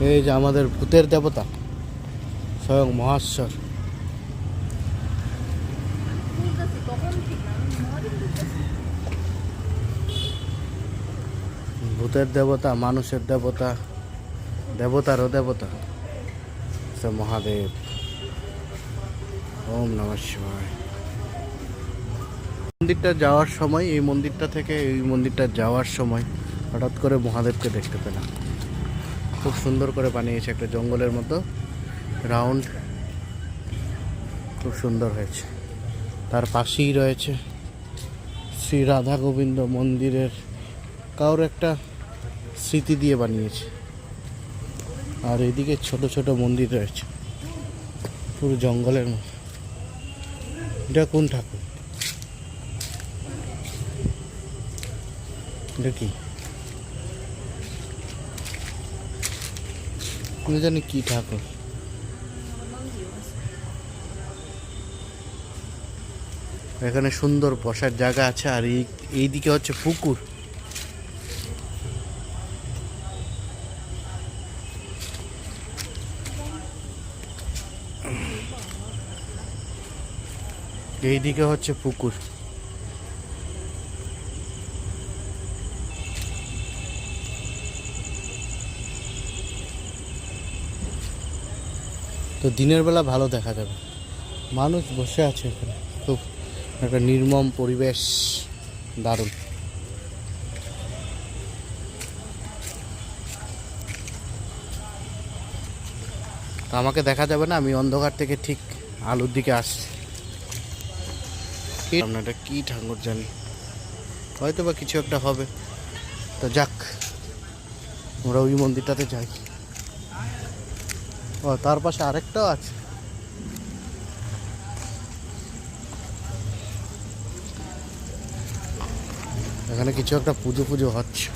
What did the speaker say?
এই যে আমাদের ভূতের দেবতা স্বয়ং মহেশ্বর। ভূতের দেবতা, মানুষের দেবতা, দেবতারও দেবতা মহাদেব। ওম নমঃ শিবায়। মন্দিরটা যাওয়ার সময়, এই মন্দিরটা থেকে এই মন্দিরটা যাওয়ার সময় হঠাৎ করে মহাদেবকে দেখতে পেলাম। খুব সুন্দর করে বানিয়েছে, একটা জঙ্গলের মতো রাউন্ড, খুব সুন্দর হয়েছে। তার পাশেই রয়েছে শ্রী রাধা গোবিন্দ মন্দিরের কারোর একটা স্মৃতি দিয়ে বানিয়েছে। আর এদিকে ছোট ছোট মন্দির রয়েছে পুরো জঙ্গলের মতো। এটা কোন ঠাকুর? এটা কি জানি কি ঠাকুর। এখানে সুন্দর বসার জায়গা আছে। আর এইদিকে হচ্ছে পুকুর। এইদিকে হচ্ছে পুকুর। তো দিনের বেলা ভালো দেখা যাবে, মানুষ বসে আছে এখানে। খুব একটা নির্মম পরিবেশ, দারুণ। তো আমাকে দেখা যাবে না, আমি অন্ধকার থেকে ঠিক আলুর দিকে আসছি। এটা কি ঠাকুর জানি, হয়তো বা কিছু একটা হবে। তো যাক, আমরা ওই মন্দিরটাতে যাই। ও তার পাশে আরেকটাও আছে। এখানে কিছু একটা পুজো হচ্ছে।